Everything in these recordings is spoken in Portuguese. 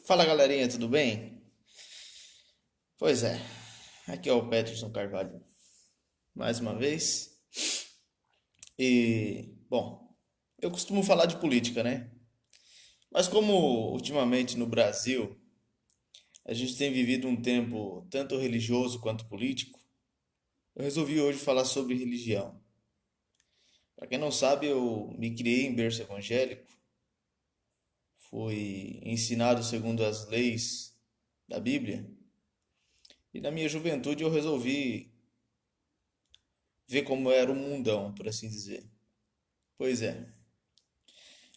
Fala galerinha, tudo bem? Pois é, aqui é o Peterson Carvalho mais uma vez. Bom, eu costumo falar de política, né? Mas como ultimamente no Brasil a gente tem vivido um tempo tanto religioso quanto político, eu resolvi hoje falar sobre religião. Para quem não sabe, eu me criei em berço evangélico, fui ensinado segundo as leis da Bíblia e na minha juventude eu resolvi ver como era o mundão, por assim dizer. Pois é.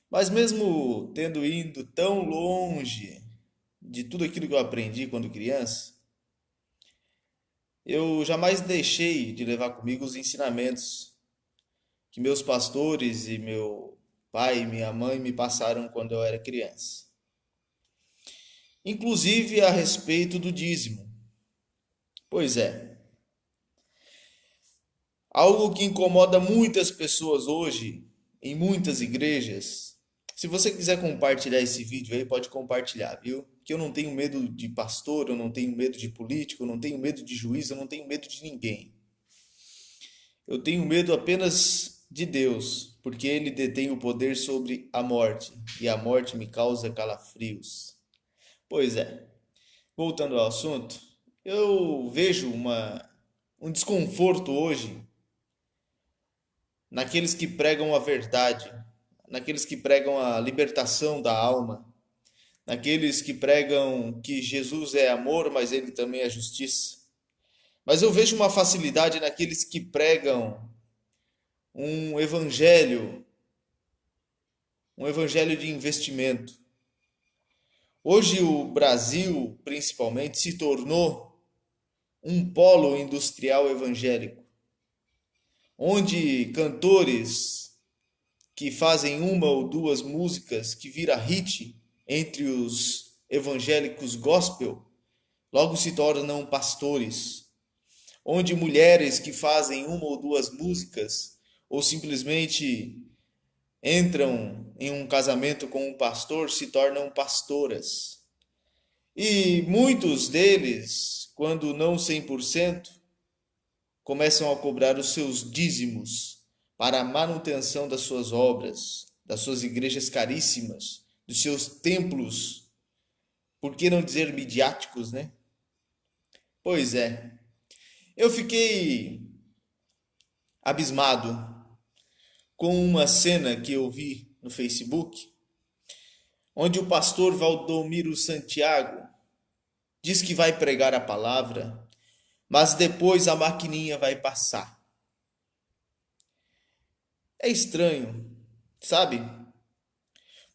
Mas mesmo tendo ido tão longe de tudo aquilo que eu aprendi quando criança, eu jamais deixei de levar comigo os ensinamentos que meus pastores e meu pai e minha mãe me passaram quando eu era criança. Inclusive a respeito do dízimo. Pois é, algo que incomoda muitas pessoas hoje, em muitas igrejas. Se você quiser compartilhar esse vídeo aí, pode compartilhar, viu? Que eu não tenho medo de pastor, eu não tenho medo de político, eu não tenho medo de juiz, eu não tenho medo de ninguém. Eu tenho medo apenas de Deus, porque Ele detém o poder sobre a morte, e a morte me causa calafrios. Pois é, voltando ao assunto, eu vejo um desconforto hoje naqueles que pregam a verdade, naqueles que pregam a libertação da alma, naqueles que pregam que Jesus é amor, mas ele também é justiça. Mas eu vejo uma facilidade naqueles que pregam um evangelho, um evangelho de investimento. Hoje o Brasil, principalmente, se tornou um polo industrial evangélico, onde cantores que fazem uma ou duas músicas que vira hit entre os evangélicos gospel, logo se tornam pastores, onde mulheres que fazem uma ou duas músicas ou simplesmente entram em um casamento com um pastor se tornam pastoras. E muitos deles, quando não 100%, começam a cobrar os seus dízimos para a manutenção das suas obras, das suas igrejas caríssimas, dos seus templos, por que não dizer midiáticos, né? Pois é, eu fiquei abismado com uma cena que eu vi no Facebook, onde o pastor Valdomiro Santiago diz que vai pregar a palavra, mas depois a maquininha vai passar. É estranho, sabe?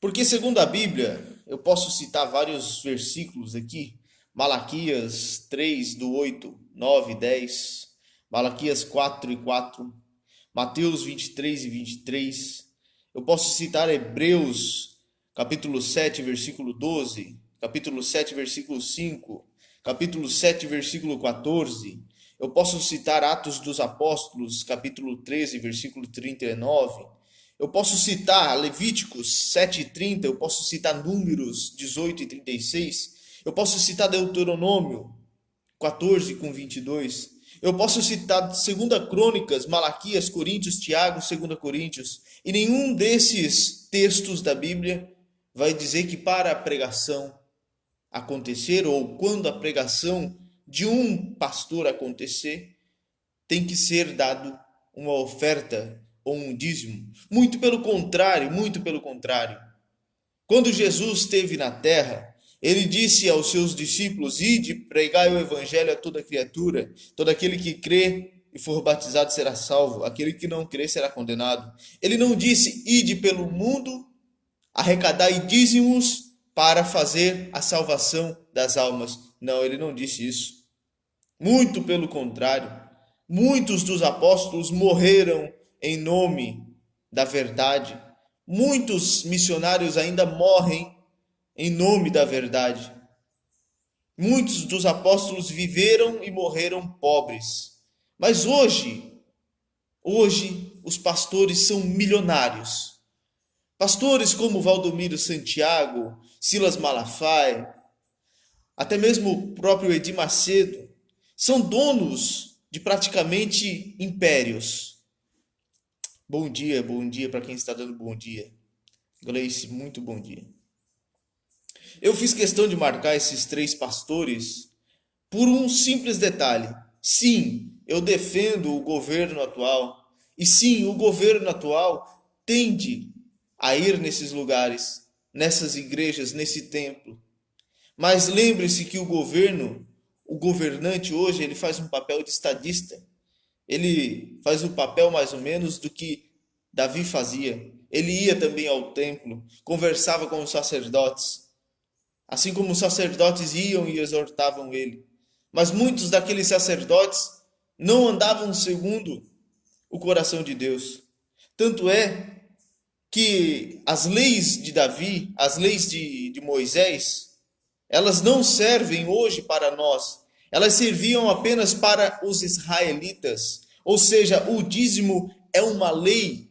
Porque segundo a Bíblia, eu posso citar vários versículos aqui, Malaquias 3 do 8, 9 e 10, Malaquias 4 e 4, Mateus 23 e 23. Eu posso citar Hebreus, capítulo 7, versículo 12, capítulo 7, versículo 5, capítulo 7, versículo 14. Eu posso citar Atos dos Apóstolos, capítulo 13, versículo 39. Eu posso citar Levíticos 7 e 30. Eu posso citar Números 18 e 36. Eu posso citar Deuteronômio 14 com 22. Eu posso citar Segunda Crônicas, Malaquias, Coríntios, Tiago, Segunda Coríntios. E nenhum desses textos da Bíblia vai dizer que para a pregação acontecer, ou quando a pregação de um pastor acontecer, tem que ser dado uma oferta ou um dízimo. Muito pelo contrário, muito pelo contrário. Quando Jesus esteve na terra, ele disse aos seus discípulos: ide, pregai o evangelho a toda criatura, todo aquele que crê e for batizado será salvo, aquele que não crê será condenado. Ele não disse: ide pelo mundo, arrecadai dízimos para fazer a salvação das almas. Não, ele não disse isso. Muito pelo contrário. Muitos dos apóstolos morreram em nome da verdade. Muitos missionários ainda morrem em nome da verdade. Muitos dos apóstolos viveram e morreram pobres. Mas hoje os pastores são milionários. Pastores como Valdomiro Santiago, Silas Malafaia, até mesmo o próprio Edir Macedo, são donos de praticamente impérios. Bom dia para quem está dando bom dia. Gleice, muito bom dia. Eu fiz questão de marcar esses 3 pastores por um simples detalhe. Sim, eu defendo o governo atual. E sim, o governo atual tende a ir nesses lugares, nessas igrejas, nesse templo. Mas lembre-se que o governante hoje, ele faz um papel de estadista. Ele faz o papel mais ou menos do que Davi fazia. Ele ia também ao templo, conversava com os sacerdotes, assim como os sacerdotes iam e exortavam ele. Mas muitos daqueles sacerdotes não andavam segundo o coração de Deus. Tanto é que as leis de Davi, as leis de Moisés, elas não servem hoje para nós. Elas serviam apenas para os israelitas. Ou seja, o dízimo é uma lei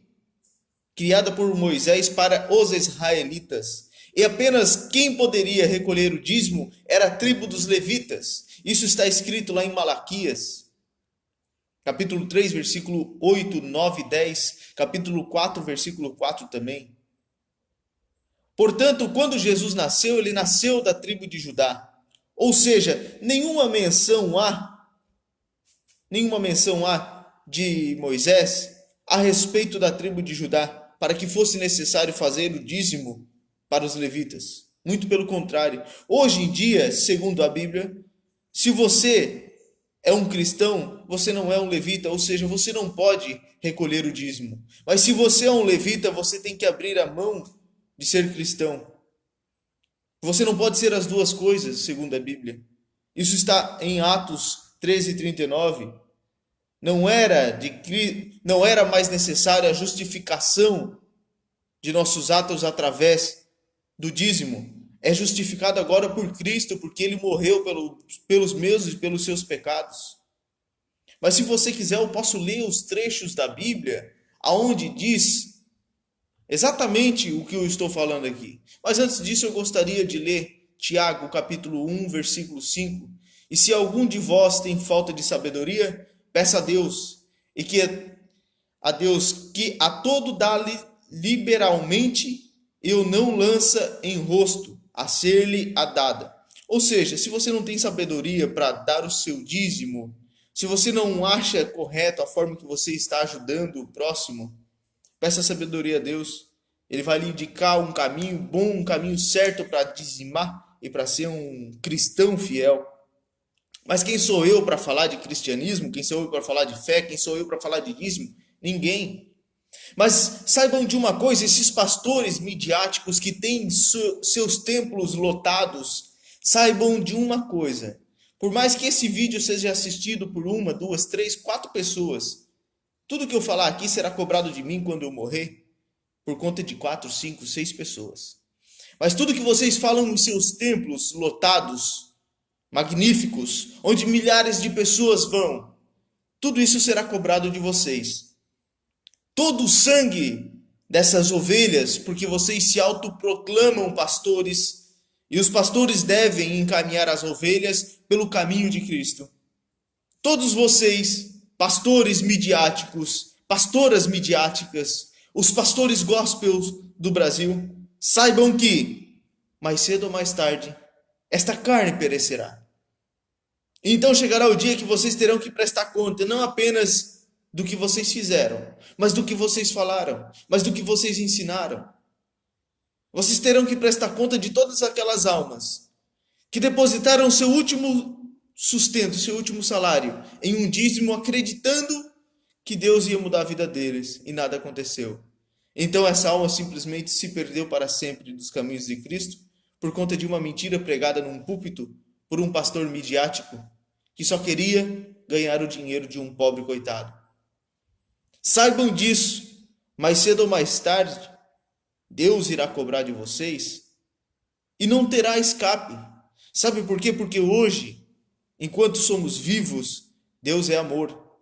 criada por Moisés para os israelitas. E apenas quem poderia recolher o dízimo era a tribo dos levitas. Isso está escrito lá em Malaquias, capítulo 3, versículo 8, 9 e 10, capítulo 4, versículo 4 também. Portanto, quando Jesus nasceu, ele nasceu da tribo de Judá. Ou seja, nenhuma menção há de Moisés a respeito da tribo de Judá, para que fosse necessário fazer o dízimo para os levitas. Muito pelo contrário. Hoje em dia, segundo a Bíblia, se você é um cristão, você não é um levita, ou seja, você não pode recolher o dízimo. Mas se você é um levita, você tem que abrir a mão de ser cristão. Você não pode ser as duas coisas, segundo a Bíblia. Isso está em Atos 13:39. Não era mais necessária a justificação de nossos atos através do dízimo. É justificado agora por Cristo, porque ele morreu pelos meus e pelos seus pecados. Mas se você quiser, eu posso ler os trechos da Bíblia aonde diz exatamente o que eu estou falando aqui. Mas antes disso, eu gostaria de ler Tiago, capítulo 1, versículo 5. E se algum de vós tem falta de sabedoria, peça a Deus, e que a Deus que a todo dá liberalmente, e o não lança em rosto, a ser-lhe a dada. Ou seja, se você não tem sabedoria para dar o seu dízimo, se você não acha correto a forma que você está ajudando o próximo, peça sabedoria a Deus. Ele vai lhe indicar um caminho bom, um caminho certo para dizimar e para ser um cristão fiel. Mas quem sou eu para falar de cristianismo? Quem sou eu para falar de fé? Quem sou eu para falar de dízimo? Ninguém. Mas saibam de uma coisa, esses pastores midiáticos que têm seus templos lotados, saibam de uma coisa. Por mais que esse vídeo seja assistido por 1, 2, 3, 4 pessoas, tudo que eu falar aqui será cobrado de mim quando eu morrer, por conta de 4, 5, 6 pessoas. Mas tudo que vocês falam em seus templos lotados, magníficos, onde milhares de pessoas vão, tudo isso será cobrado de vocês. Todo o sangue dessas ovelhas, porque vocês se autoproclamam pastores, e os pastores devem encaminhar as ovelhas pelo caminho de Cristo. Todos vocês, pastores midiáticos, pastoras midiáticas, os pastores gospels do Brasil, saibam que, mais cedo ou mais tarde, esta carne perecerá. Então chegará o dia que vocês terão que prestar conta, não apenas do que vocês fizeram, mas do que vocês falaram, mas do que vocês ensinaram. Vocês terão que prestar conta de todas aquelas almas que depositaram seu último sustento, seu último salário em um dízimo, acreditando que Deus ia mudar a vida deles, e nada aconteceu. Então essa alma simplesmente se perdeu para sempre dos caminhos de Cristo por conta de uma mentira pregada num púlpito por um pastor midiático que só queria ganhar o dinheiro de um pobre coitado. Saibam disso, mais cedo ou mais tarde, Deus irá cobrar de vocês e não terá escape. Sabe por quê? Porque hoje, enquanto somos vivos, Deus é amor.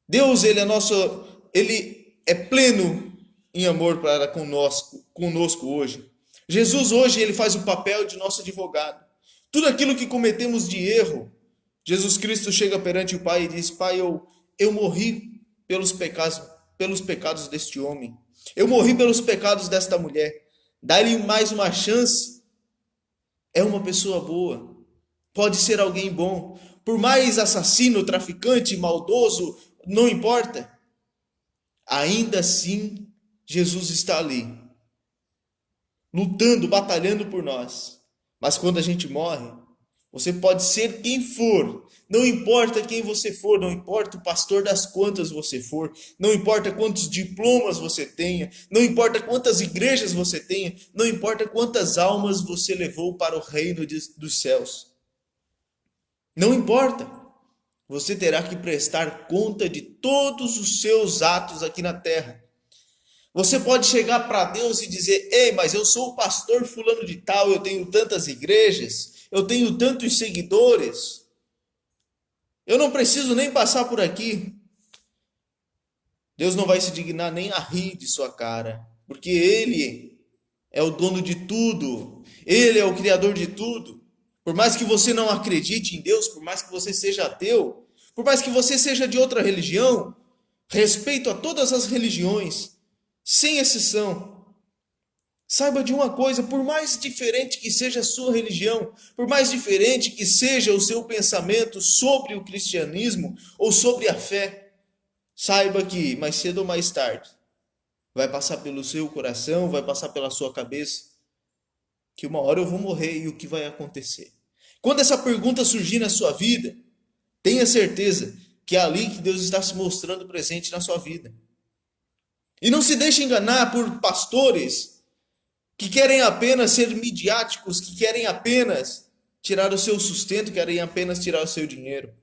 Deus, ele é pleno em amor para conosco hoje. Jesus hoje, ele faz o papel de nosso advogado. Tudo aquilo que cometemos de erro, Jesus Cristo chega perante o Pai e diz: Pai, eu morri pelos pecados deste homem. Eu morri pelos pecados desta mulher. Dá-lhe mais uma chance. É uma pessoa boa. Pode ser alguém bom. Por mais assassino, traficante, maldoso, não importa. Ainda assim, Jesus está ali, lutando, batalhando por nós. Mas quando a gente morre, você pode ser quem for, não importa quem você for, não importa o pastor das quantas você for, não importa quantos diplomas você tenha, não importa quantas igrejas você tenha, não importa quantas almas você levou para o reino dos céus. Não importa. Você terá que prestar conta de todos os seus atos aqui na terra. Você pode chegar para Deus e dizer: ei, mas eu sou o pastor fulano de tal, eu tenho tantas igrejas, eu tenho tantos seguidores, eu não preciso nem passar por aqui. Deus não vai se dignar nem a rir de sua cara, porque Ele é o dono de tudo, Ele é o criador de tudo. Por mais que você não acredite em Deus, por mais que você seja ateu, por mais que você seja de outra religião, respeito a todas as religiões, sem exceção. Saiba de uma coisa: por mais diferente que seja a sua religião, por mais diferente que seja o seu pensamento sobre o cristianismo ou sobre a fé, saiba que mais cedo ou mais tarde vai passar pelo seu coração, vai passar pela sua cabeça, que uma hora eu vou morrer e o que vai acontecer? Quando essa pergunta surgir na sua vida, tenha certeza que é ali que Deus está se mostrando presente na sua vida. E não se deixe enganar por pastores que querem apenas ser midiáticos, que querem apenas tirar o seu sustento, querem apenas tirar o seu dinheiro.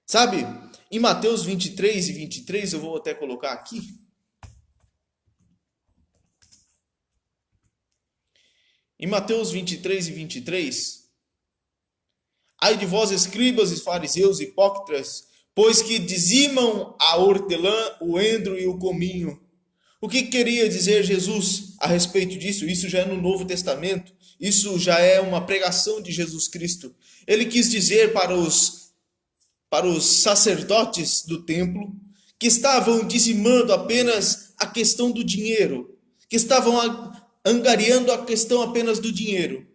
Sabe, em Mateus 23 e 23, eu vou até colocar aqui. Em Mateus 23 e 23, ai de vós, escribas e fariseus hipócritas, pois que dizimam a hortelã, o endro e o cominho. O que queria dizer Jesus a respeito disso? Isso já é no Novo Testamento, isso já é uma pregação de Jesus Cristo. Ele quis dizer para os sacerdotes do templo, que estavam dizimando apenas a questão do dinheiro, que estavam angariando a questão apenas do dinheiro.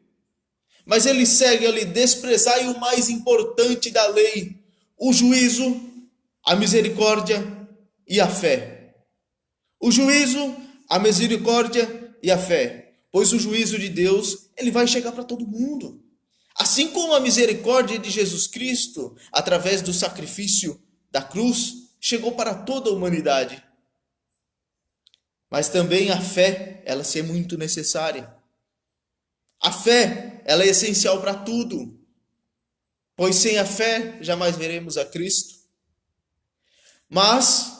Mas ele segue ali: desprezai o mais importante da lei, o juízo, a misericórdia e a fé. O juízo, a misericórdia e a fé. Pois o juízo de Deus, ele vai chegar para todo mundo. Assim como a misericórdia de Jesus Cristo, através do sacrifício da cruz, chegou para toda a humanidade. Mas também a fé, ela é muito necessária. A fé, ela é essencial para tudo. Pois sem a fé, jamais veremos a Cristo. Mas,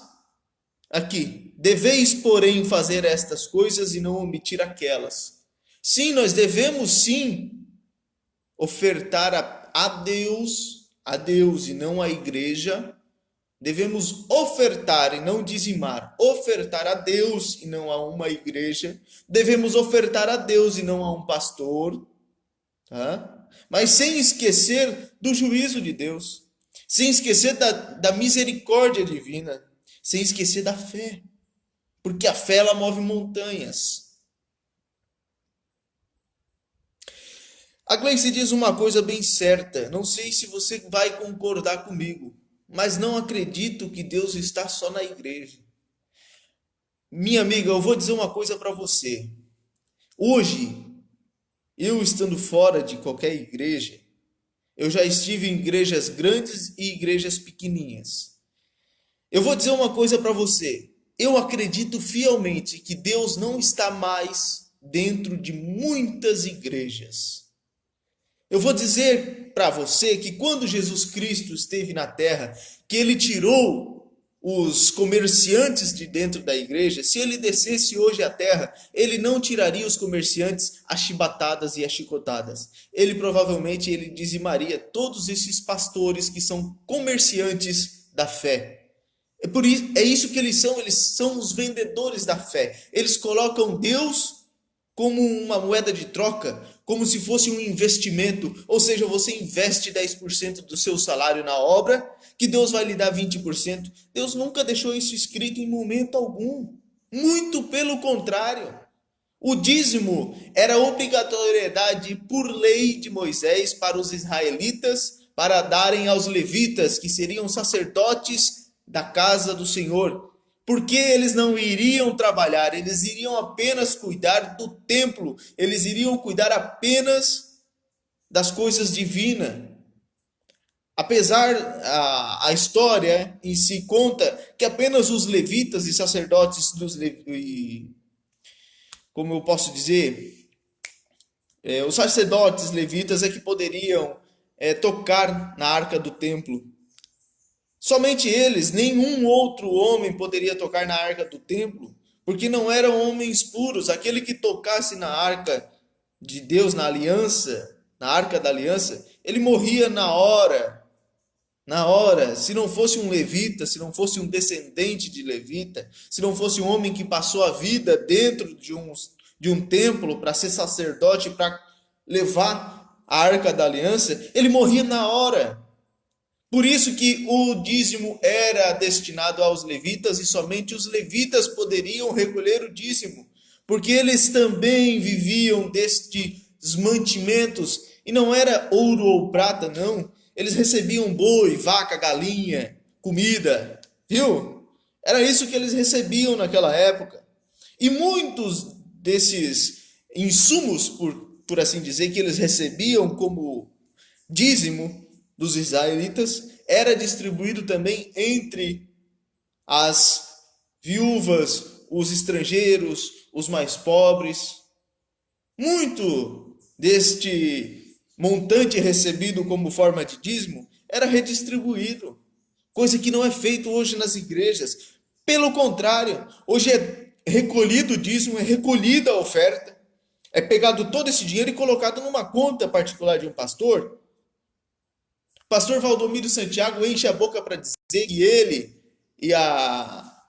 aqui, deveis, porém, fazer estas coisas e não omitir aquelas. Sim, nós devemos sim ofertar a Deus e não à igreja. Devemos ofertar e não dizimar. Ofertar a Deus e não a uma igreja. Devemos ofertar a Deus e não a um pastor. Tá? Mas sem esquecer do juízo de Deus. Sem esquecer da misericórdia divina. Sem esquecer da fé. Porque a fé, ela move montanhas. A Gleice diz uma coisa bem certa. Não sei se você vai concordar comigo, mas não acredito que Deus está só na igreja. Minha amiga, eu vou dizer uma coisa para você. Hoje, eu estando fora de qualquer igreja, eu já estive em igrejas grandes e igrejas pequeninhas. Eu vou dizer uma coisa para você. Eu acredito fielmente que Deus não está mais dentro de muitas igrejas. Eu vou dizer para você que quando Jesus Cristo esteve na terra, que ele tirou os comerciantes de dentro da igreja, se ele descesse hoje à terra, ele não tiraria os comerciantes às chibatadas e às chicotadas. Ele provavelmente dizimaria todos esses pastores que são comerciantes da fé. É isso que eles são os vendedores da fé. Eles colocam Deus como uma moeda de troca, como se fosse um investimento, ou seja, você investe 10% do seu salário na obra, que Deus vai lhe dar 20%. Deus nunca deixou isso escrito em momento algum. Muito pelo contrário. O dízimo era obrigatoriedade por lei de Moisés para os israelitas, para darem aos levitas, que seriam sacerdotes da casa do Senhor. Porque eles não iriam trabalhar, eles iriam apenas cuidar do templo, eles iriam cuidar apenas das coisas divinas. Apesar a história em si conta que apenas os levitas e sacerdotes como eu posso dizer, os sacerdotes levitas é que poderiam tocar na arca do templo. Somente eles, nenhum outro homem poderia tocar na arca do templo, porque não eram homens puros. Aquele que tocasse na arca de Deus, na aliança, na arca da aliança, ele morria na hora. Na hora, se não fosse um levita, se não fosse um descendente de levita, se não fosse um homem que passou a vida dentro de um templo para ser sacerdote, para levar a arca da aliança, ele morria na hora. Por isso que o dízimo era destinado aos levitas e somente os levitas poderiam recolher o dízimo, porque eles também viviam destes mantimentos, e não era ouro ou prata, não. Eles recebiam boi, vaca, galinha, comida, viu? Era isso que eles recebiam naquela época. E muitos desses insumos, por assim dizer, que eles recebiam como dízimo dos israelitas, era distribuído também entre as viúvas, os estrangeiros, os mais pobres. Muito deste montante recebido como forma de dízimo era redistribuído, coisa que não é feito hoje nas igrejas. Pelo contrário, hoje é recolhido o dízimo, é recolhida a oferta, é pegado todo esse dinheiro e colocado numa conta particular de um pastor. Pastor Valdomiro Santiago enche a boca para dizer que ele e a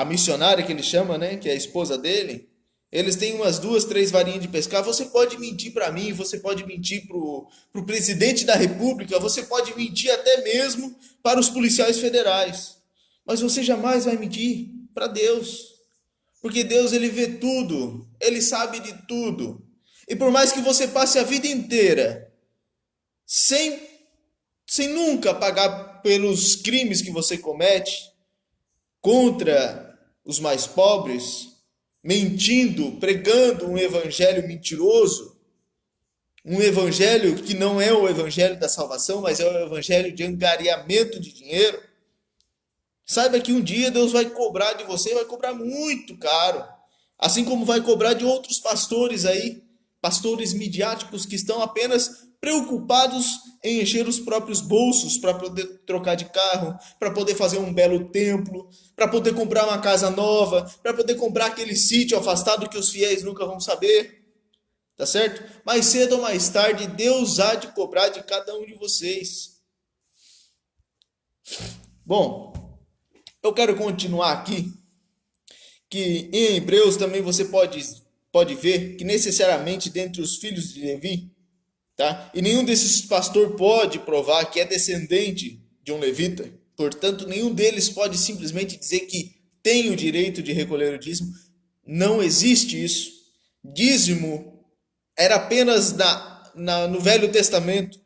missionária que ele chama, né, que é a esposa dele, eles têm umas 2, 3 varinhas de pescar. Você pode mentir para mim, você pode mentir para o presidente da República, você pode mentir até mesmo para os policiais federais. Mas você jamais vai mentir para Deus. Porque Deus, ele vê tudo, ele sabe de tudo. E por mais que você passe a vida inteira sem nunca pagar pelos crimes que você comete contra os mais pobres, mentindo, pregando um evangelho mentiroso, um evangelho que não é o evangelho da salvação, mas é o evangelho de angariamento de dinheiro, saiba que um dia Deus vai cobrar de você, vai cobrar muito caro, assim como vai cobrar de outros pastores aí, pastores midiáticos que estão apenas preocupados em encher os próprios bolsos para poder trocar de carro, para poder fazer um belo templo, para poder comprar uma casa nova, para poder comprar aquele sítio afastado que os fiéis nunca vão saber, tá certo? Mais cedo ou mais tarde, Deus há de cobrar de cada um de vocês. Bom, eu quero continuar aqui, que em Hebreus também você pode ver que necessariamente dentre os filhos de Levi, tá? E nenhum desses pastores pode provar que é descendente de um levita. Portanto, nenhum deles pode simplesmente dizer que tem o direito de recolher o dízimo. Não existe isso. Dízimo era apenas no Velho Testamento.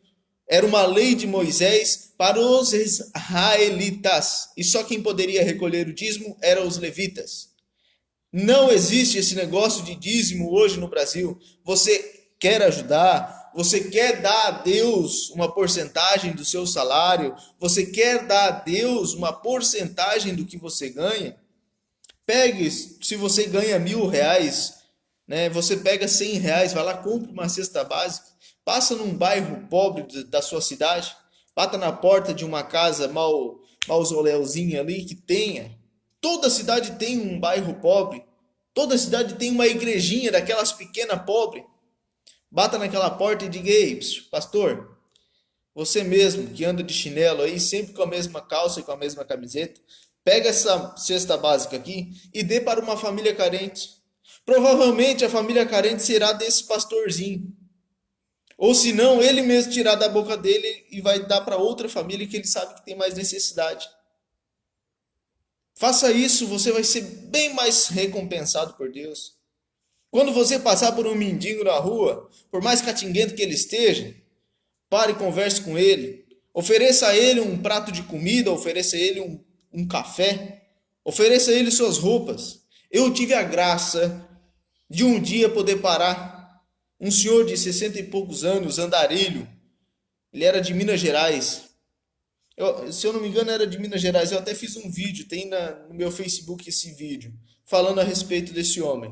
Era uma lei de Moisés para os israelitas. E só quem poderia recolher o dízimo eram os levitas. Não existe esse negócio de dízimo hoje no Brasil. Você quer ajudar, você quer dar a Deus uma porcentagem do seu salário, você quer dar a Deus uma porcentagem do que você ganha, pegue, se você ganha R$ 1.000, né, você pega R$ 100, vai lá, compra uma cesta básica, passa num bairro pobre da sua cidade, bata na porta de uma casa mausoleuzinha ali que tenha. Toda cidade tem um bairro pobre, toda cidade tem uma igrejinha daquelas pequenas pobres. Bata naquela porta e diga: ei, pastor, você mesmo que anda de chinelo aí, sempre com a mesma calça e com a mesma camiseta, pega essa cesta básica aqui e dê para uma família carente. Provavelmente a família carente será desse pastorzinho. Ou se não, ele mesmo tirar da boca dele e vai dar para outra família que ele sabe que tem mais necessidade. Faça isso, você vai ser bem mais recompensado por Deus. Quando você passar por um mendigo na rua, por mais catinguento que ele esteja, pare e converse com ele. Ofereça a ele um prato de comida, ofereça a ele um café, ofereça a ele suas roupas. Eu tive a graça de um dia poder parar um senhor de 60 e poucos anos, andarilho. Ele era de Minas Gerais. Se eu não me engano, era de Minas Gerais. Eu até fiz um vídeo, tem no meu Facebook esse vídeo, falando a respeito desse homem.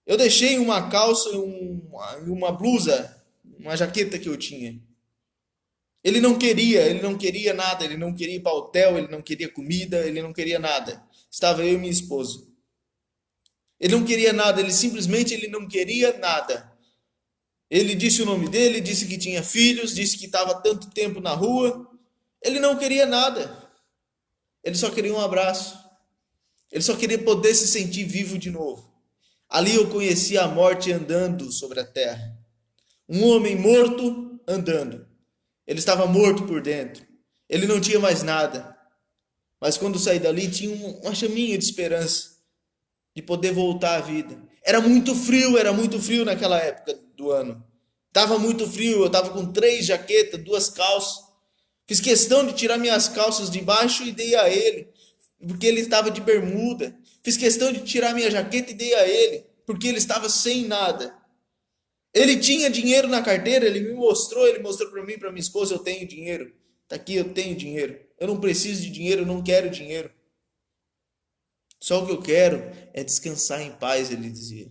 Eu deixei uma calça e uma blusa, uma jaqueta que eu tinha. Ele não queria nada, ele não queria ir para hotel, ele não queria comida, ele não queria nada. Estava eu e minha esposa. Ele não queria nada, ele não queria nada. Ele disse o nome dele, disse que tinha filhos, disse que estava tanto tempo na rua. Ele não queria nada. Ele só queria um abraço. Ele só queria poder se sentir vivo de novo. Ali eu conheci a morte andando sobre a terra. Um homem morto andando. Ele estava morto por dentro. Ele não tinha mais nada. Mas quando saí dali, tinha uma chaminha de esperança de poder voltar à vida. Era muito frio naquela época do ano. Tava muito frio, eu tava com 3 jaquetas, 2 calças. Fiz questão de tirar minhas calças de baixo e dei a ele, porque ele estava de bermuda. Fiz questão de tirar minha jaqueta e dei a ele, porque ele estava sem nada. Ele tinha dinheiro na carteira, ele mostrou para mim, para minha esposa, eu tenho dinheiro. Tá aqui, eu tenho dinheiro. Eu não preciso de dinheiro, eu não quero dinheiro. Só o que eu quero é descansar em paz, ele dizia.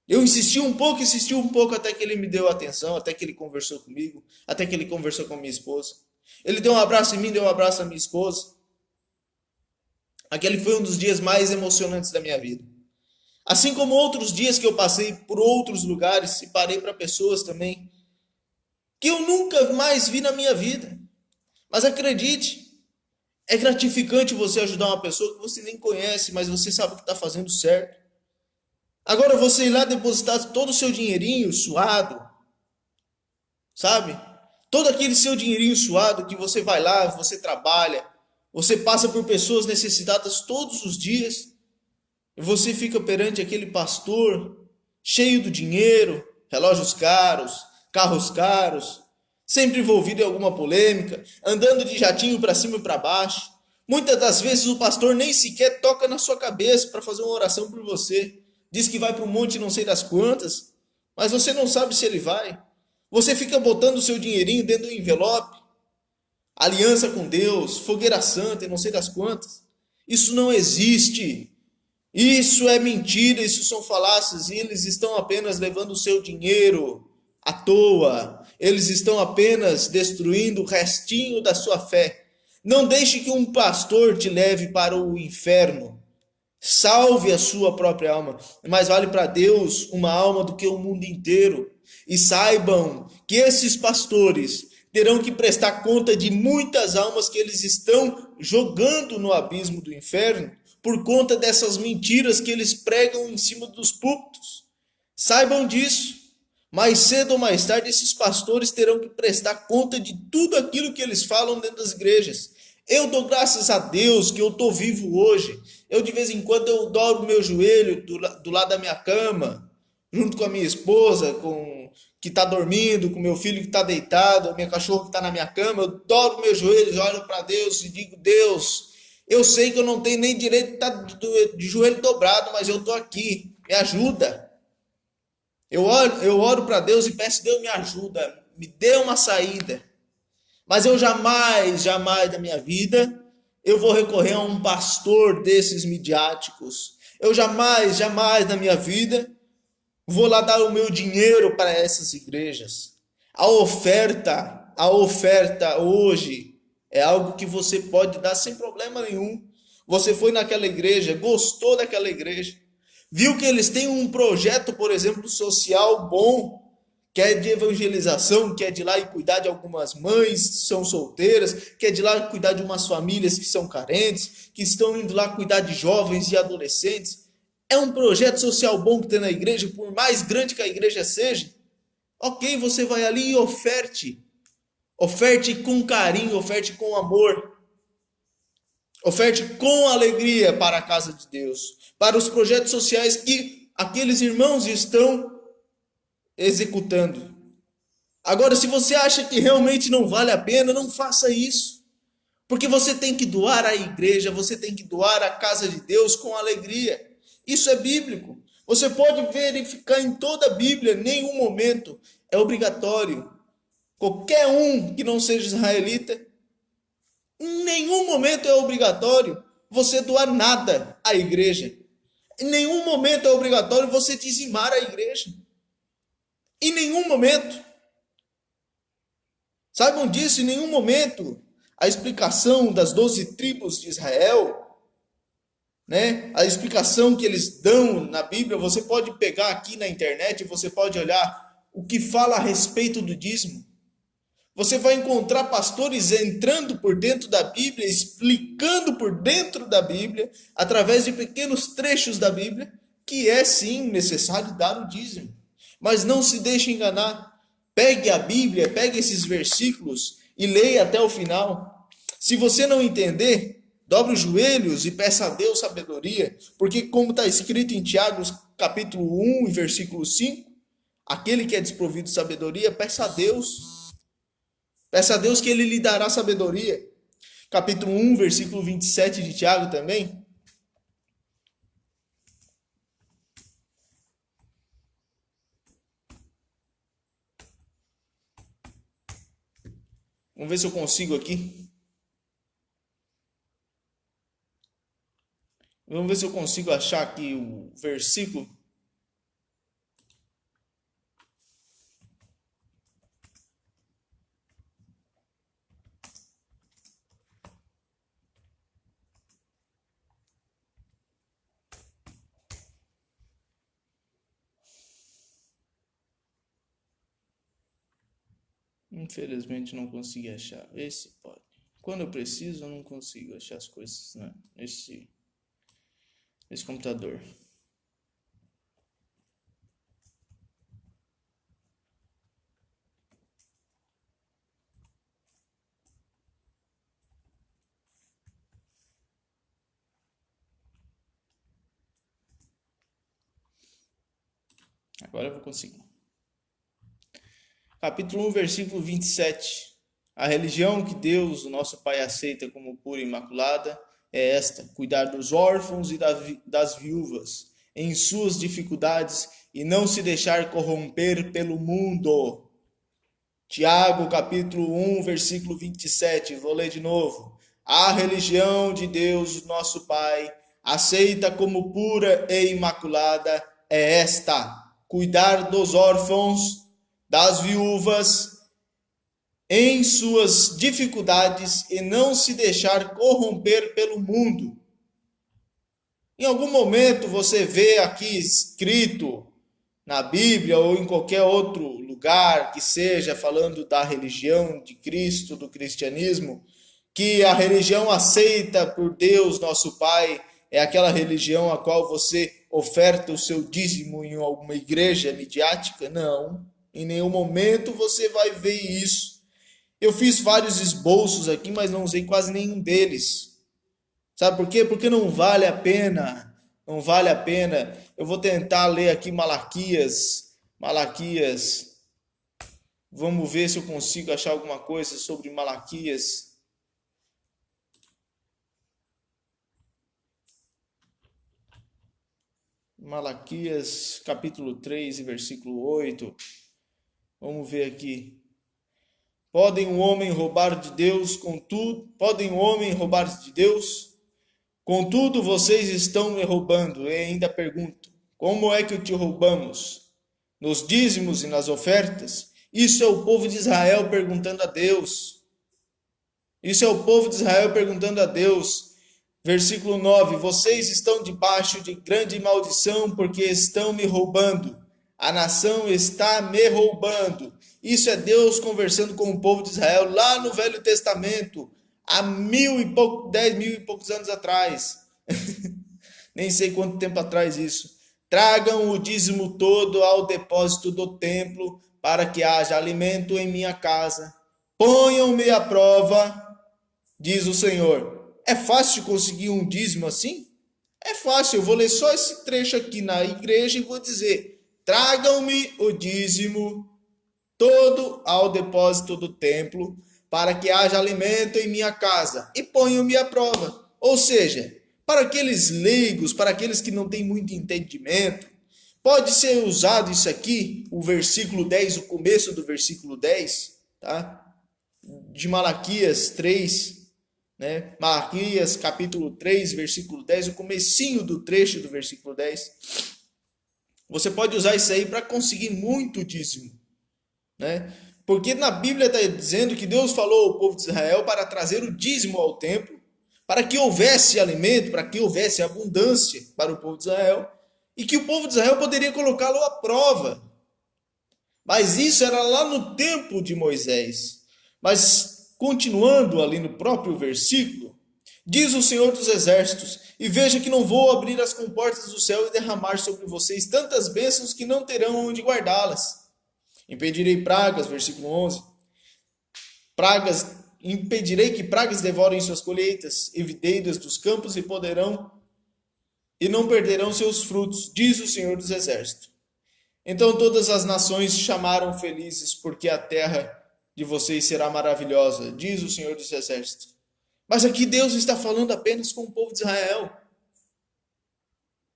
Eu insisti um pouco até que ele me deu atenção, até que ele conversou comigo, até que ele conversou com minha esposa. Ele deu um abraço em mim, deu um abraço à minha esposa. Aquele foi um dos dias mais emocionantes da minha vida. Assim como outros dias que eu passei por outros lugares e parei para pessoas também que eu nunca mais vi na minha vida. Mas acredite, é gratificante você ajudar uma pessoa que você nem conhece, mas você sabe que está fazendo certo. Agora você ir lá depositar todo o seu dinheirinho suado, sabe? Todo aquele seu dinheirinho suado que você vai lá, você trabalha, você passa por pessoas necessitadas todos os dias, e você fica perante aquele pastor cheio do dinheiro, relógios caros, carros caros, sempre envolvido em alguma polêmica, andando de jatinho para cima e para baixo. Muitas das vezes o pastor nem sequer toca na sua cabeça para fazer uma oração por você. Diz que vai para um monte não sei das quantas, mas você não sabe se ele vai. Você fica botando o seu dinheirinho dentro do envelope, aliança com Deus, fogueira santa e não sei das quantas. Isso não existe. Isso é mentira, isso são falácias, e eles estão apenas levando o seu dinheiro à toa. Eles estão apenas destruindo o restinho da sua fé. Não deixe que um pastor te leve para o inferno. Salve a sua própria alma. Mais vale para Deus uma alma do que o mundo inteiro. E saibam que esses pastores terão que prestar conta de muitas almas que eles estão jogando no abismo do inferno por conta dessas mentiras que eles pregam em cima dos púlpitos. Saibam disso. Mais cedo ou mais tarde, esses pastores terão que prestar conta de tudo aquilo que eles falam dentro das igrejas. Eu dou graças a Deus que eu estou vivo hoje. Eu, de vez em quando, eu dobro o meu joelho do lado da minha cama, junto com a minha esposa, que está dormindo, com meu filho que está deitado, a minha cachorra que está na minha cama. Eu dobro meus joelhos, olho para Deus e digo: Deus, eu sei que eu não tenho nem direito de estar de joelho dobrado, mas eu estou aqui, me ajuda. Eu oro para Deus e peço: Deus, me ajuda, me dê uma saída. Mas eu jamais da minha vida, eu vou recorrer a um pastor desses midiáticos. Eu jamais na minha vida, vou lá dar o meu dinheiro para essas igrejas. A oferta hoje é algo que você pode dar sem problema nenhum. Você foi naquela igreja, gostou daquela igreja, viu que eles têm um projeto, por exemplo, social bom, que é de evangelização, que é de ir lá e cuidar de algumas mães que são solteiras, que é de ir lá cuidar de umas famílias que são carentes, que estão indo lá cuidar de jovens e adolescentes. É um projeto social bom que tem na igreja, por mais grande que a igreja seja. Ok, você vai ali e oferte. Oferte com carinho, oferte com amor. Oferte com alegria para a casa de Deus. Para os projetos sociais que aqueles irmãos estão executando. Agora, se você acha que realmente não vale a pena, não faça isso. Porque você tem que doar à igreja, você tem que doar à casa de Deus com alegria. Isso é bíblico. Você pode verificar em toda a Bíblia, em nenhum momento é obrigatório. Qualquer um que não seja israelita, em nenhum momento é obrigatório você doar nada à igreja. Em nenhum momento é obrigatório você dizimar a igreja. Em nenhum momento. Saibam disso, em nenhum momento a explicação das 12 tribos de Israel, né? A explicação que eles dão na Bíblia, você pode pegar aqui na internet, você pode olhar o que fala a respeito do dízimo. Você vai encontrar pastores entrando por dentro da Bíblia, explicando por dentro da Bíblia, através de pequenos trechos da Bíblia, que é sim necessário dar o dízimo. Mas não se deixe enganar. Pegue a Bíblia, pegue esses versículos e leia até o final. Se você não entender, dobre os joelhos e peça a Deus sabedoria, porque como está escrito em Tiago, capítulo 1, versículo 5, aquele que é desprovido de sabedoria, peça a Deus. Peça a Deus que Ele lhe dará sabedoria. Capítulo 1, versículo 27 de Tiago também. Vamos ver se eu consigo aqui. Vamos ver se eu consigo achar aqui o versículo. Infelizmente não consegui achar. Esse pode. Quando eu preciso, eu não consigo achar as coisas, né? Esse computador. Agora eu vou conseguir. Capítulo 1, versículo 27. A religião que Deus, o nosso Pai, aceita como pura e imaculada é esta: cuidar dos órfãos e das viúvas em suas dificuldades e não se deixar corromper pelo mundo. Tiago, capítulo 1, versículo 27. Vou ler de novo. A religião de Deus, nosso Pai, aceita como pura e imaculada é esta: cuidar dos órfãos, das viúvas em suas dificuldades e não se deixar corromper pelo mundo. Em algum momento você vê aqui escrito na Bíblia ou em qualquer outro lugar que seja falando da religião de Cristo, do cristianismo, que a religião aceita por Deus, nosso Pai, é aquela religião a qual você oferta o seu dízimo em alguma igreja midiática? Não. Em nenhum momento você vai ver isso. Eu fiz vários esboços aqui, mas não usei quase nenhum deles. Sabe por quê? Porque não vale a pena. Não vale a pena. Eu vou tentar ler aqui Malaquias. Malaquias. Vamos ver se eu consigo achar alguma coisa sobre Malaquias. Malaquias, capítulo 3, versículo 8. Vamos ver aqui. Podem um homem roubar de Deus, contudo, podem um homem roubar de Deus? Contudo, vocês estão me roubando. E ainda pergunto: como é que te roubamos? Nos dízimos e nas ofertas? Isso é o povo de Israel perguntando a Deus. Isso é o povo de Israel perguntando a Deus. Versículo 9: vocês estão debaixo de grande maldição porque estão me roubando. A nação está me roubando. Isso é Deus conversando com o povo de Israel lá no Velho Testamento, há 1000 e poucos anos atrás. nem sei quanto tempo atrás isso. Tragam o dízimo todo ao depósito do templo, para que haja alimento em minha casa. Ponham-me à prova, diz o Senhor. É fácil conseguir um dízimo assim? É fácil, eu vou ler só esse trecho aqui na igreja e vou dizer: tragam-me o dízimo todo ao depósito do templo, para que haja alimento em minha casa, e ponham-me à prova. Ou seja, para aqueles leigos, para aqueles que não têm muito entendimento, pode ser usado isso aqui, o versículo 10, o começo do versículo 10, tá? De Malaquias 3, né? Malaquias capítulo 3, versículo 10, o comecinho do trecho do versículo 10. Você pode usar isso aí para conseguir muito dízimo, né? Porque na Bíblia está dizendo que Deus falou ao povo de Israel para trazer o dízimo ao templo, para que houvesse alimento, para que houvesse abundância para o povo de Israel, e que o povo de Israel poderia colocá-lo à prova. Mas isso era lá no tempo de Moisés. Mas continuando ali no próprio versículo, diz o Senhor dos Exércitos: e veja que não vou abrir as comportas do céu e derramar sobre vocês tantas bênçãos que não terão onde guardá-las. Impedirei pragas, versículo 11. Impedirei que pragas devorem suas colheitas e videiras dos campos e não perderão seus frutos, diz o Senhor dos Exércitos. Então todas as nações chamaram felizes, porque a terra de vocês será maravilhosa, diz o Senhor dos Exércitos. Mas aqui Deus está falando apenas com o povo de Israel.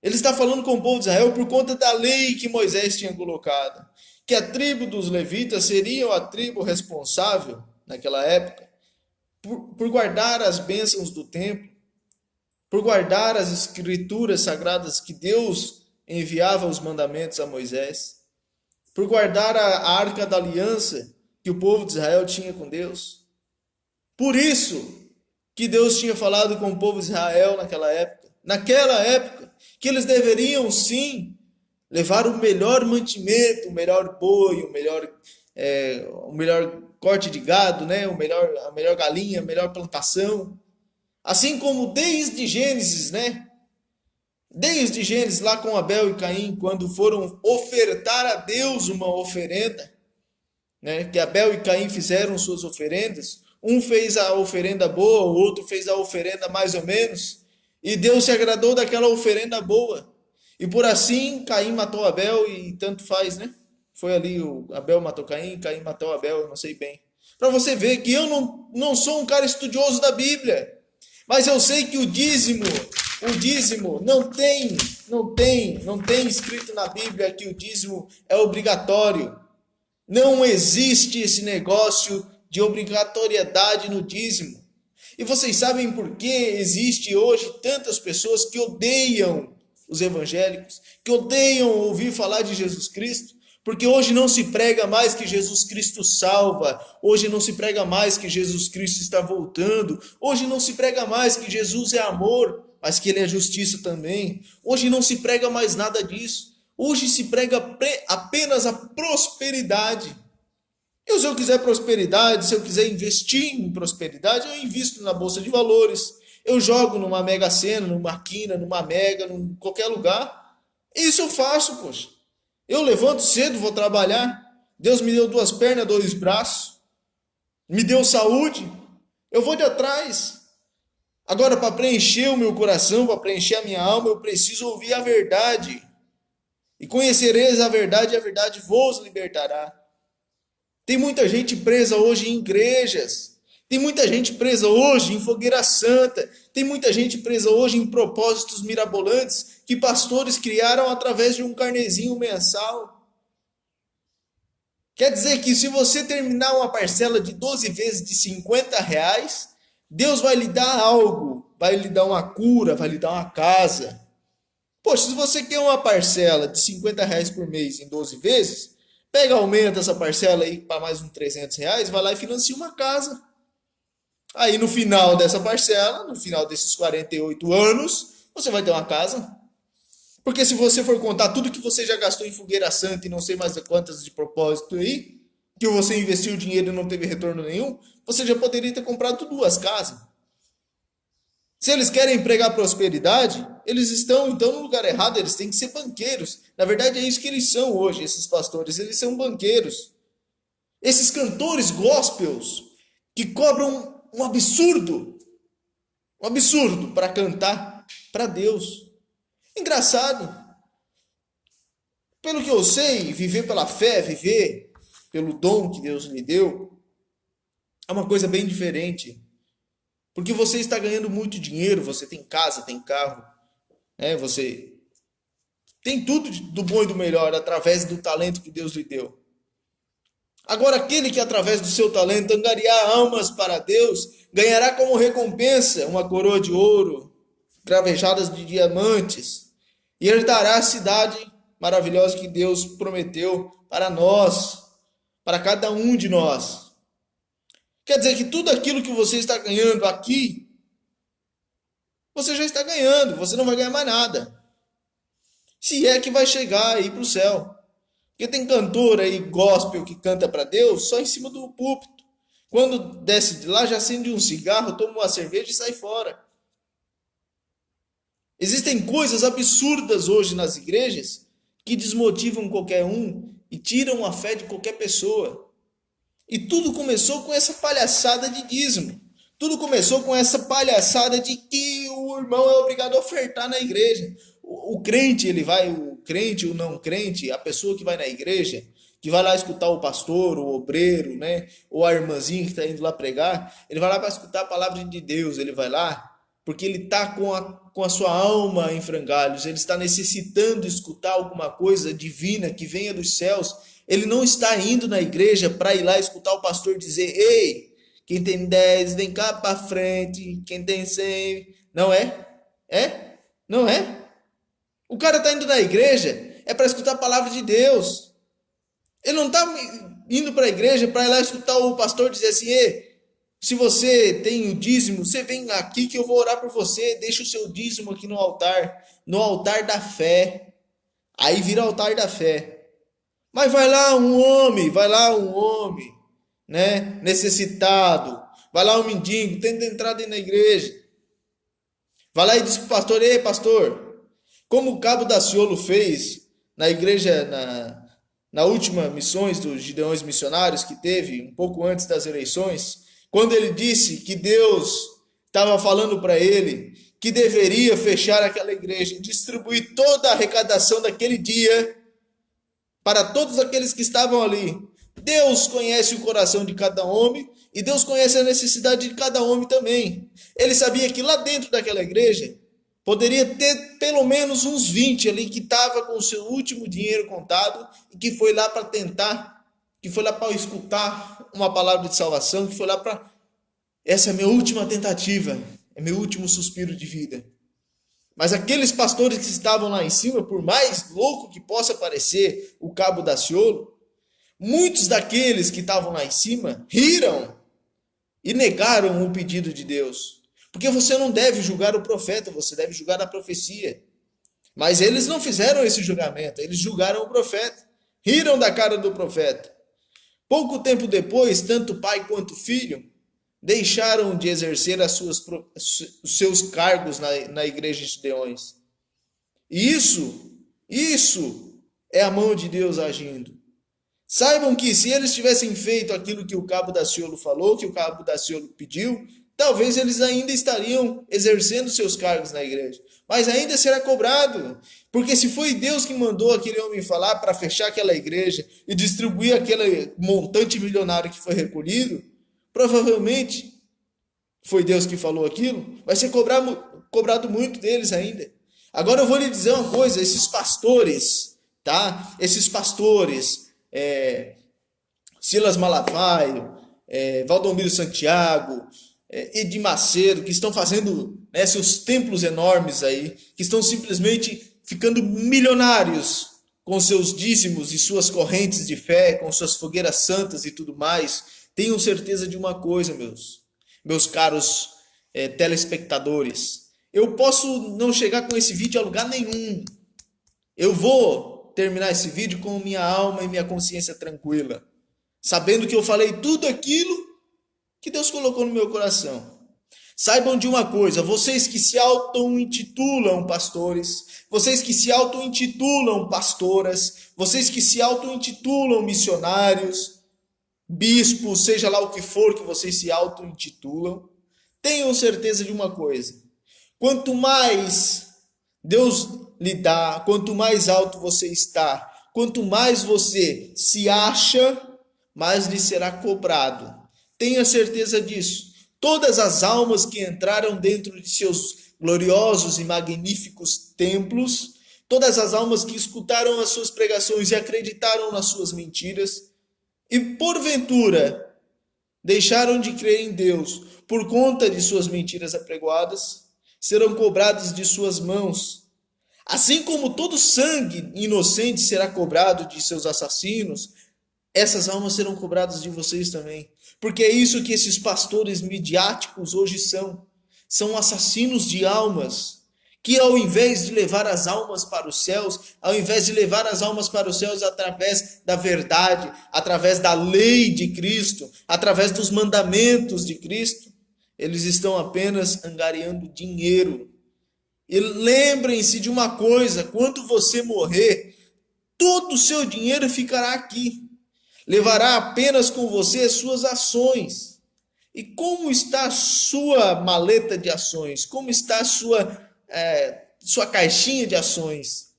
Ele está falando com o povo de Israel por conta da lei que Moisés tinha colocado, que a tribo dos levitas seria a tribo responsável, naquela época, por guardar as bênçãos do templo, por guardar as escrituras sagradas que Deus enviava os mandamentos a Moisés, por guardar a arca da aliança que o povo de Israel tinha com Deus. Por isso que Deus tinha falado com o povo de Israel naquela época, que eles deveriam sim levar o melhor mantimento, o melhor boi, o melhor corte de gado, né? A melhor galinha, a melhor plantação. Assim como desde Gênesis, né? Desde Gênesis, lá com Abel e Caim, quando foram ofertar a Deus uma oferenda, né? Que Abel e Caim fizeram suas oferendas. Um fez a oferenda boa, o outro fez a oferenda mais ou menos. E Deus se agradou daquela oferenda boa. E por assim, Caim matou Abel e tanto faz, né? Foi ali, o Abel matou Caim, Caim matou Abel, eu não sei bem. Para você ver que eu não sou um cara estudioso da Bíblia. Mas eu sei que o dízimo não tem escrito na Bíblia que o dízimo é obrigatório. Não existe esse negócio de obrigatoriedade no dízimo. E vocês sabem por que existe hoje tantas pessoas que odeiam os evangélicos, que odeiam ouvir falar de Jesus Cristo? Porque hoje não se prega mais que Jesus Cristo salva, hoje não se prega mais que Jesus Cristo está voltando, hoje não se prega mais que Jesus é amor, mas que Ele é justiça também. Hoje não se prega mais nada disso. Hoje se prega apenas a prosperidade. E se eu quiser prosperidade, se eu quiser investir em prosperidade, eu invisto na Bolsa de Valores, eu jogo numa Mega Sena, numa Quina, numa Mega, em qualquer lugar. Isso eu faço, poxa. Eu levanto cedo, vou trabalhar. Deus me deu 2 pernas, 2 braços. Me deu saúde. Eu vou de atrás. Agora, para preencher o meu coração, para preencher a minha alma, eu preciso ouvir a verdade. E conhecereis a verdade, e a verdade vos libertará. Tem muita gente presa hoje em igrejas. Tem muita gente presa hoje em fogueira santa. Tem muita gente presa hoje em propósitos mirabolantes que pastores criaram através de um carnezinho mensal. Quer dizer que se você terminar uma parcela de 12 vezes de R$ 50, Deus vai lhe dar algo. Vai lhe dar uma cura, vai lhe dar uma casa. Poxa, se você quer uma parcela de R$ 50 por mês em 12 vezes, pega, aumenta essa parcela aí para mais uns R$ 300, vai lá e financia uma casa. Aí no final dessa parcela, no final desses 48 anos, você vai ter uma casa. Porque se você for contar tudo que você já gastou em fogueira santa e não sei mais quantas de propósito aí, que você investiu dinheiro e não teve retorno nenhum, você já poderia ter comprado 2 casas. Se eles querem pregar prosperidade, eles estão então no lugar errado, eles têm que ser banqueiros. Na verdade é isso que eles são hoje, esses pastores, eles são banqueiros. Esses cantores gospels que cobram um absurdo para cantar para Deus. Engraçado. Pelo que eu sei, viver pela fé, viver pelo dom que Deus lhe deu, é uma coisa bem diferente. Porque você está ganhando muito dinheiro, você tem casa, tem carro, né? Você tem tudo do bom e do melhor através do talento que Deus lhe deu. Agora, aquele que através do seu talento angariar almas para Deus, ganhará como recompensa uma coroa de ouro, cravejadas de diamantes, e herdará a cidade maravilhosa que Deus prometeu para nós, para cada um de nós. Quer dizer que tudo aquilo que você está ganhando aqui, você já está ganhando, você não vai ganhar mais nada. Se é que vai chegar aí para o céu. Porque tem cantor aí, gospel, que canta para Deus só em cima do púlpito. Quando desce de lá, já acende um cigarro, toma uma cerveja e sai fora. Existem coisas absurdas hoje nas igrejas que desmotivam qualquer um e tiram a fé de qualquer pessoa. E tudo começou com essa palhaçada de dízimo. Tudo começou com essa palhaçada de que o irmão é obrigado a ofertar na igreja. O crente, o crente, o não crente, a pessoa que vai na igreja, que vai lá escutar o pastor, o obreiro, né, ou a irmãzinha que está indo lá pregar, ele vai lá para escutar a palavra de Deus, ele vai lá porque ele está com a sua alma em frangalhos, ele está necessitando escutar alguma coisa divina que venha dos céus. Ele não está indo na igreja para ir lá escutar o pastor dizer: ei, quem tem 10, vem cá para frente, quem tem 100. Não é? É? Não é? O cara está indo na igreja é para escutar a palavra de Deus. Ele não está indo para a igreja para ir lá escutar o pastor dizer assim: ei, se você tem o dízimo, você vem aqui que eu vou orar por você, deixa o seu dízimo aqui no altar da fé. Aí vira altar da fé. Mas vai lá um homem, né, necessitado, vai lá um mendigo, tenta entrar dentro da igreja. Vai lá e diz pro pastor: ei, pastor, como o Cabo Daciolo fez na igreja, na última missões dos Gideões Missionários que teve, um pouco antes das eleições, quando ele disse que Deus estava falando para ele que deveria fechar aquela igreja e distribuir toda a arrecadação daquele dia para todos aqueles que estavam ali. Deus conhece o coração de cada homem e Deus conhece a necessidade de cada homem também. Ele sabia que lá dentro daquela igreja poderia ter pelo menos uns 20 ali que estava com o seu último dinheiro contado e que foi lá para tentar, que foi lá para escutar uma palavra de salvação, que foi lá para: essa é a minha última tentativa, é meu último suspiro de vida. Mas aqueles pastores que estavam lá em cima, por mais louco que possa parecer o Cabo Daciolo, muitos daqueles que estavam lá em cima riram e negaram o pedido de Deus. Porque você não deve julgar o profeta, você deve julgar a profecia. Mas eles não fizeram esse julgamento, eles julgaram o profeta, riram da cara do profeta. Pouco tempo depois, tanto pai quanto filho deixaram de exercer os seus cargos na igreja de Gideões. E isso é a mão de Deus agindo. Saibam que se eles tivessem feito aquilo que o Cabo Daciolo falou, que o Cabo Daciolo pediu, talvez eles ainda estariam exercendo seus cargos na igreja. Mas ainda será cobrado. Porque se foi Deus que mandou aquele homem falar para fechar aquela igreja e distribuir aquele montante milionário que foi recolhido, provavelmente foi Deus que falou aquilo, vai ser cobrado muito deles ainda. Agora eu vou lhe dizer uma coisa: esses pastores, tá? Esses pastores, Silas Malafaio, Valdomiro Santiago, Edir Macedo, que estão fazendo, né, seus templos enormes aí, que estão simplesmente ficando milionários com seus dízimos e suas correntes de fé, com suas fogueiras santas e tudo mais. Tenham certeza de uma coisa, meus caros telespectadores. Eu posso não chegar com esse vídeo a lugar nenhum. Eu vou terminar esse vídeo com minha alma e minha consciência tranquila, sabendo que eu falei tudo aquilo que Deus colocou no meu coração. Saibam de uma coisa, vocês que se auto-intitulam pastores, vocês que se auto-intitulam pastoras, vocês que se auto-intitulam missionários, bispos, seja lá o que for que vocês se auto-intitulam, tenham certeza de uma coisa: quanto mais Deus lhe dá, quanto mais alto você está, quanto mais você se acha, mais lhe será cobrado. Tenha certeza disso. Todas as almas que entraram dentro de seus gloriosos e magníficos templos, todas as almas que escutaram as suas pregações e acreditaram nas suas mentiras, e porventura deixaram de crer em Deus por conta de suas mentiras apregoadas, serão cobrados de suas mãos. Assim como todo sangue inocente será cobrado de seus assassinos, essas almas serão cobradas de vocês também. Porque é isso que esses pastores midiáticos hoje são. São assassinos de almas, que ao invés de levar as almas para os céus, ao invés de levar as almas para os céus através da verdade, através da lei de Cristo, através dos mandamentos de Cristo, eles estão apenas angariando dinheiro. E lembrem-se de uma coisa: quando você morrer, todo o seu dinheiro ficará aqui. Levará apenas com você as suas ações. E como está a sua maleta de ações? Como está a sua caixinha de ações?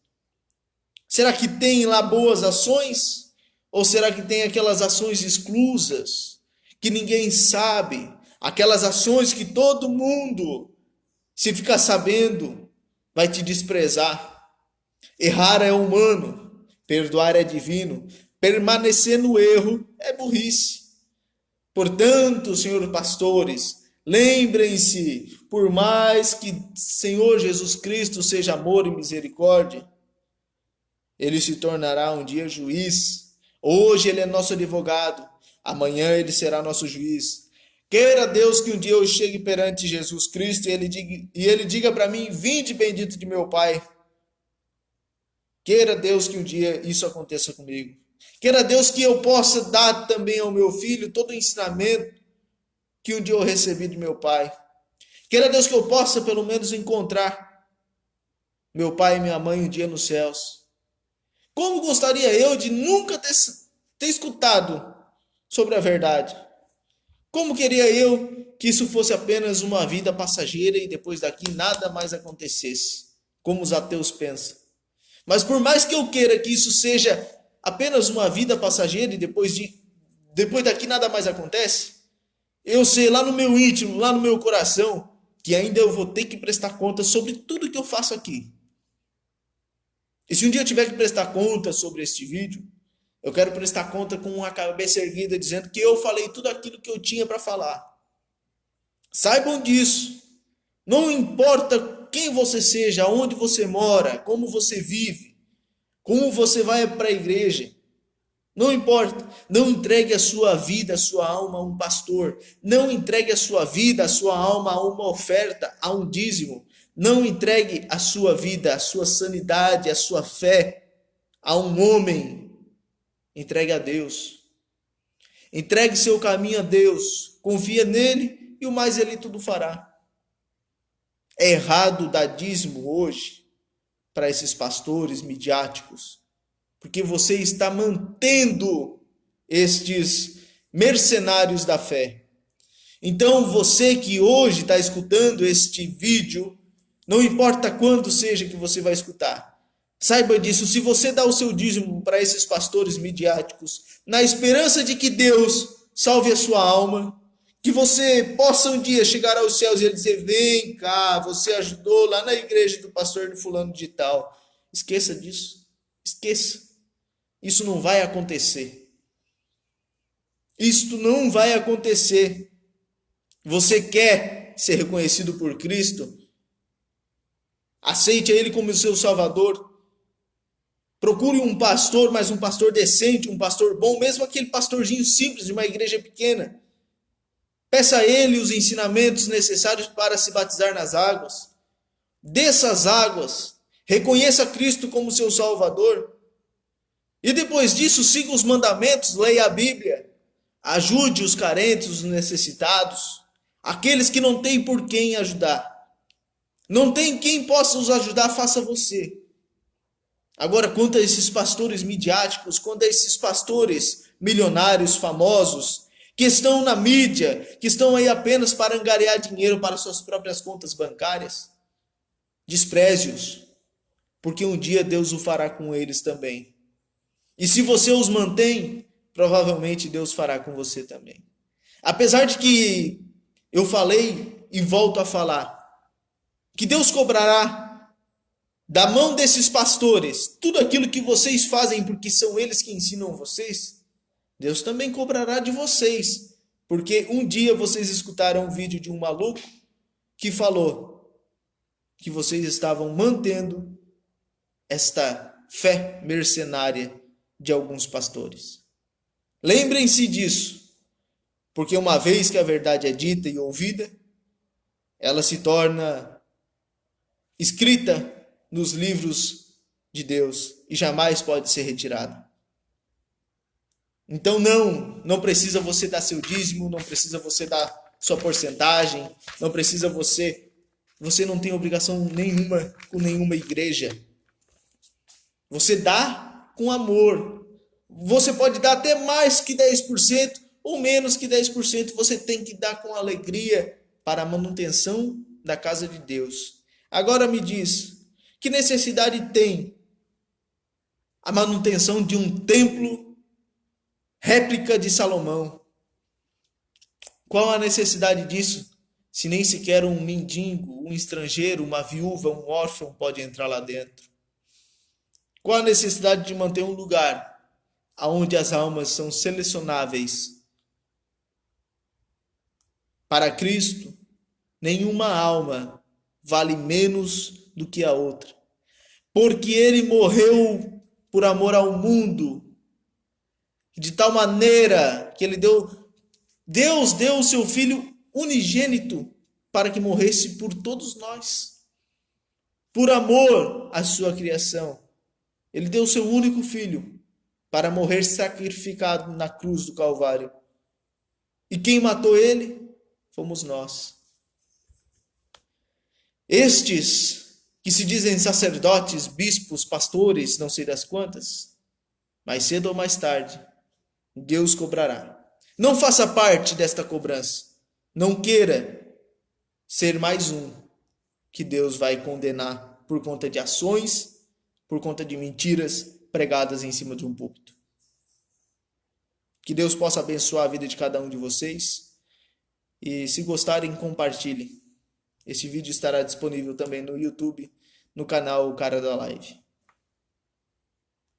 Será que tem lá boas ações? Ou será que tem aquelas ações exclusas, que ninguém sabe? Aquelas ações que todo mundo, se ficar sabendo, vai te desprezar. Errar é humano, perdoar é divino. Permanecer no erro é burrice. Portanto, senhores pastores, lembrem-se, por mais que Senhor Jesus Cristo seja amor e misericórdia, ele se tornará um dia juiz. Hoje ele é nosso advogado, amanhã ele será nosso juiz. Queira Deus que um dia eu chegue perante Jesus Cristo e ele diga para mim: vinde bendito de meu Pai. Queira Deus que um dia isso aconteça comigo. Queira Deus que eu possa dar também ao meu filho todo o ensinamento que um dia eu recebi de meu pai. Queira Deus que eu possa pelo menos encontrar meu pai e minha mãe um dia nos céus. Como gostaria eu de nunca ter escutado sobre a verdade. Como queria eu que isso fosse apenas uma vida passageira e depois daqui nada mais acontecesse, como os ateus pensam. Mas por mais que eu queira que isso seja apenas uma vida passageira e depois daqui nada mais acontece, eu sei lá no meu íntimo, lá no meu coração, que ainda eu vou ter que prestar conta sobre tudo que eu faço aqui. E se um dia eu tiver que prestar conta sobre este vídeo, eu quero prestar conta com a cabeça erguida, dizendo que eu falei tudo aquilo que eu tinha para falar. Saibam disso. Não importa quem você seja, onde você mora, como você vive, como você vai para a igreja, não importa. Não entregue a sua vida, a sua alma a um pastor. Não entregue a sua vida, a sua alma a uma oferta, a um dízimo. Não entregue a sua vida, a sua sanidade, a sua fé a um homem. Entregue a Deus. Entregue seu caminho a Deus. Confia nele e o mais ele tudo fará. É errado dar dízimo hoje para esses pastores midiáticos, porque você está mantendo estes mercenários da fé. Então você que hoje está escutando este vídeo, não importa quando seja que você vai escutar, saiba disso: se você dá o seu dízimo para esses pastores midiáticos, na esperança de que Deus salve a sua alma, que você possa um dia chegar aos céus e ele dizer: vem cá, você ajudou lá na igreja do pastor fulano de tal. Esqueça disso. Esqueça. Isso não vai acontecer. Isto não vai acontecer. Você quer ser reconhecido por Cristo? Aceite ele como seu Salvador. Procure um pastor, mas um pastor decente, um pastor bom, mesmo aquele pastorzinho simples de uma igreja pequena. Peça a ele os ensinamentos necessários para se batizar nas águas. Desça as águas. Reconheça Cristo como seu Salvador. E depois disso, siga os mandamentos, leia a Bíblia. Ajude os carentes, os necessitados. Aqueles que não têm por quem ajudar. Não tem quem possa os ajudar, faça você. Agora, quanto a esses pastores midiáticos, quanto a esses pastores milionários, famosos, que estão na mídia, que estão aí apenas para angariar dinheiro para suas próprias contas bancárias, despreze-os, porque um dia Deus o fará com eles também. E se você os mantém, provavelmente Deus fará com você também. Apesar de que eu falei e volto a falar, que Deus cobrará da mão desses pastores tudo aquilo que vocês fazem, porque são eles que ensinam vocês, Deus também cobrará de vocês, porque um dia vocês escutaram um vídeo de um maluco que falou que vocês estavam mantendo esta fé mercenária de alguns pastores. Lembrem-se disso, porque uma vez que a verdade é dita e ouvida, ela se torna escrita nos livros de Deus e jamais pode ser retirada. Então não precisa você dar seu dízimo, não precisa você dar sua porcentagem, não precisa você não tem obrigação nenhuma com nenhuma igreja. Você dá com amor. Você pode dar até mais que 10% ou menos que 10%, você tem que dar com alegria para a manutenção da casa de Deus. Agora me diz, que necessidade tem a manutenção de um templo réplica de Salomão? Qual a necessidade disso? Se nem sequer um mendigo, um estrangeiro, uma viúva, um órfão pode entrar lá dentro. Qual a necessidade de manter um lugar onde as almas são selecionáveis? Para Cristo, nenhuma alma vale menos do que a outra. Porque ele morreu por amor ao mundo, de tal maneira que Deus deu o seu Filho unigênito para que morresse por todos nós. Por amor à sua criação. Ele deu o seu único Filho para morrer sacrificado na cruz do Calvário. E quem matou ele? Fomos nós. Estes que se dizem sacerdotes, bispos, pastores, não sei das quantas, mais cedo ou mais tarde, Deus cobrará. Não faça parte desta cobrança. Não queira ser mais um que Deus vai condenar por conta de ações, por conta de mentiras pregadas em cima de um púlpito. Que Deus possa abençoar a vida de cada um de vocês. E se gostarem, compartilhem. Esse vídeo estará disponível também no YouTube, no canal O Cara da Live.